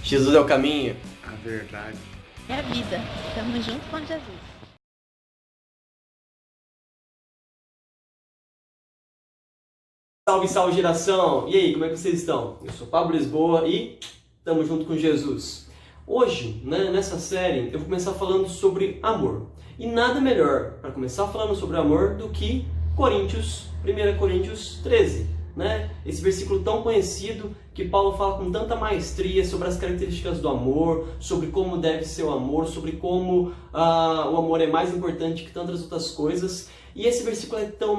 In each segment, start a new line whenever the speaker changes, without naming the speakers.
Jesus é o caminho.
A verdade.
É a vida. Estamos juntos com Jesus.
Salve, salve geração! E aí, como é que vocês estão? Eu sou Pablo Lisboa e estamos junto com Jesus. Hoje, nessa série, eu vou começar falando sobre amor. E nada melhor para começar falando sobre amor do que 1 Coríntios 13. Esse versículo tão conhecido que Paulo fala com tanta maestria sobre as características do amor, sobre como deve ser o amor, sobre como o amor é mais importante que tantas outras coisas. E esse versículo é tão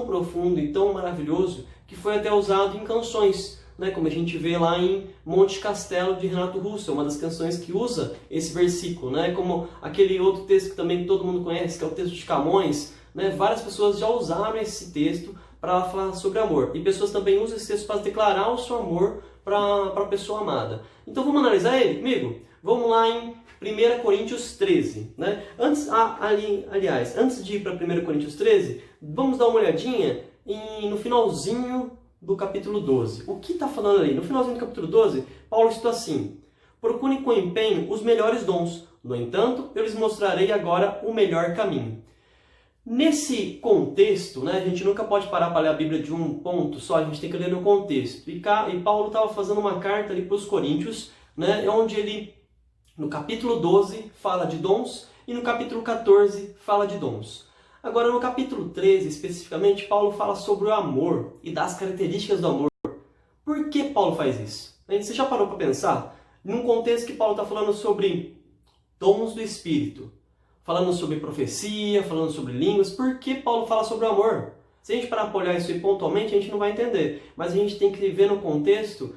profundo e tão maravilhoso que foi até usado em canções, como a gente vê lá em Monte Castelo de Renato Russo, uma das canções que usa esse versículo, como aquele outro texto que também todo mundo conhece, que é o texto de Camões. Várias pessoas já usaram esse texto para falar sobre amor. E pessoas também usam esse texto para declarar o seu amor para a pessoa amada. Então vamos analisar ele comigo? Vamos lá em 1 Coríntios 13. Antes de ir para 1 Coríntios 13, vamos dar uma olhadinha no finalzinho do capítulo 12. O que está falando ali? No finalzinho do capítulo 12, Paulo citou assim: procurem com empenho os melhores dons. No entanto, eu lhes mostrarei agora o melhor caminho. Nesse contexto, a gente nunca pode parar para ler a Bíblia de um ponto só, a gente tem que ler no contexto. E Paulo estava fazendo uma carta ali para os Coríntios, onde ele, no capítulo 12, fala de dons e no capítulo 14 fala de dons. Agora, no capítulo 13, especificamente, Paulo fala sobre o amor e das características do amor. Por que Paulo faz isso? Você já parou para pensar? Num contexto que Paulo está falando sobre dons do Espírito, falando sobre profecia, falando sobre línguas, por que Paulo fala sobre o amor? Se a gente parar para olhar isso aí pontualmente, a gente não vai entender. Mas a gente tem que ver no contexto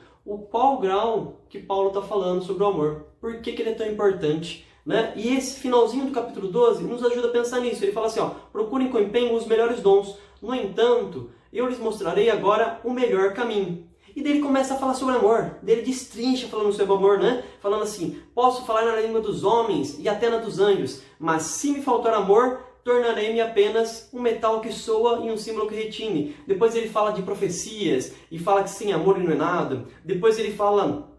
qual grau que Paulo está falando sobre o amor. Por que ele é tão importante? E esse finalzinho do capítulo 12 nos ajuda a pensar nisso. Ele fala assim, procurem com empenho os melhores dons. No entanto, eu lhes mostrarei agora o melhor caminho. E daí ele começa a falar sobre amor. Daí ele destrincha falando sobre amor, falando assim: posso falar na língua dos homens e até na dos anjos, mas se me faltar amor, tornarei-me apenas um metal que soa e um símbolo que retine. Depois ele fala de profecias e fala que sem amor ele não é nada. Depois ele fala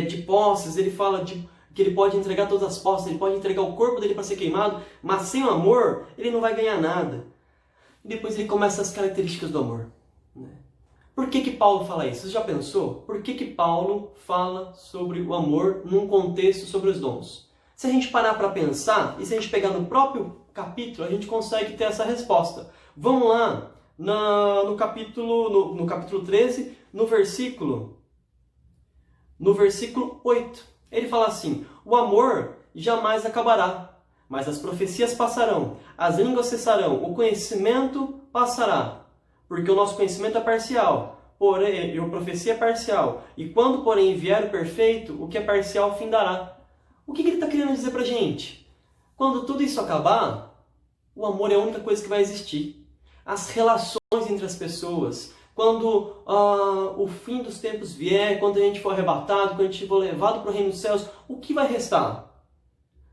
de posses, ele fala que ele pode entregar todas as posses, ele pode entregar o corpo dele para ser queimado, mas sem o amor ele não vai ganhar nada. E depois ele começa as características do amor. Por que Paulo fala isso? Você já pensou? Por que Paulo fala sobre o amor num contexto sobre os dons? Se a gente parar para pensar, e se a gente pegar no próprio capítulo, a gente consegue ter essa resposta. Vamos lá, no capítulo 13, no versículo 8. Ele fala assim: o amor jamais acabará, mas as profecias passarão, as línguas cessarão, o conhecimento passará. Porque o nosso conhecimento é parcial, porém, a profecia é parcial. E quando, porém, vier o perfeito, o que é parcial findará. O que ele está querendo dizer para a gente? Quando tudo isso acabar, o amor é a única coisa que vai existir. As relações entre as pessoas, quando o fim dos tempos vier, quando a gente for arrebatado, quando a gente for levado para o reino dos céus, o que vai restar?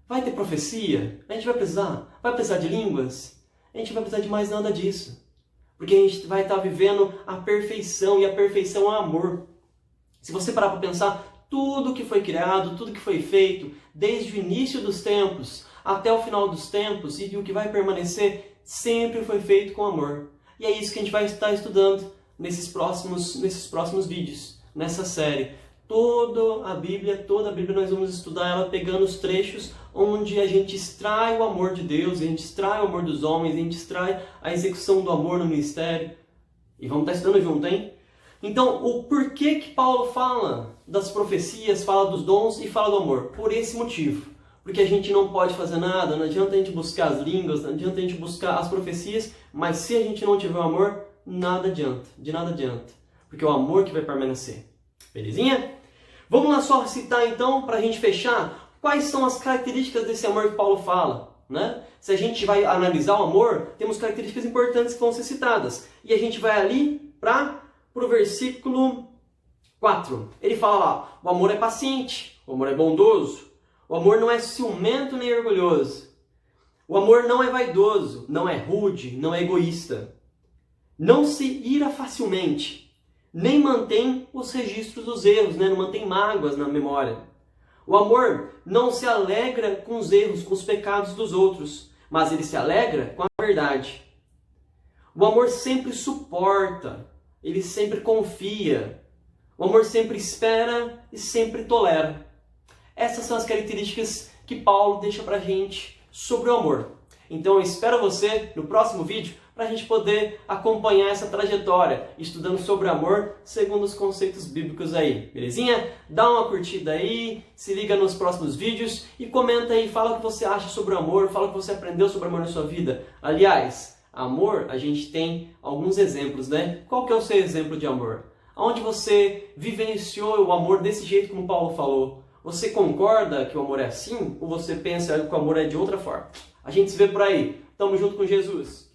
Vai ter profecia? A gente vai precisar de línguas? A gente não vai precisar de mais nada disso. Porque a gente vai estar vivendo a perfeição, e a perfeição é amor. Se você parar para pensar, tudo que foi criado, tudo que foi feito, desde o início dos tempos até o final dos tempos, e o que vai permanecer, sempre foi feito com amor. E é isso que a gente vai estar estudando nesses próximos vídeos, nessa série. Toda a Bíblia nós vamos estudar ela pegando os trechos onde a gente extrai o amor de Deus, a gente extrai o amor dos homens, a gente extrai a execução do amor no ministério. E vamos estar estudando junto, hein? Então, o porquê que Paulo fala das profecias, fala dos dons e fala do amor? Por esse motivo. Porque a gente não pode fazer nada, não adianta a gente buscar as línguas, não adianta a gente buscar as profecias, mas se a gente não tiver o amor, nada adianta, de nada adianta. Porque é o amor que vai permanecer. Belezinha? Vamos lá só citar então, para a gente fechar, quais são as características desse amor que Paulo fala. Se a gente vai analisar o amor, temos características importantes que vão ser citadas. E a gente vai ali para o versículo 4. Ele fala lá: o amor é paciente, o amor é bondoso, o amor não é ciumento nem orgulhoso, o amor não é vaidoso, não é rude, não é egoísta, não se ira facilmente, nem mantém os registros dos erros, né? Não mantém mágoas na memória. O amor não se alegra com os erros, com os pecados dos outros, mas ele se alegra com a verdade. O amor sempre suporta, ele sempre confia. O amor sempre espera e sempre tolera. Essas são as características que Paulo deixa pra gente sobre o amor. Então eu espero você no próximo vídeo para a gente poder acompanhar essa trajetória, estudando sobre amor segundo os conceitos bíblicos aí, belezinha? Dá uma curtida aí, se liga nos próximos vídeos e comenta aí, fala o que você acha sobre o amor, fala o que você aprendeu sobre amor na sua vida. Aliás, amor, a gente tem alguns exemplos, né? Qual que é o seu exemplo de amor? Onde você vivenciou o amor desse jeito como Paulo falou? Você concorda que o amor é assim? Ou você pensa que o amor é de outra forma? A gente se vê por aí. Tamo junto com Jesus.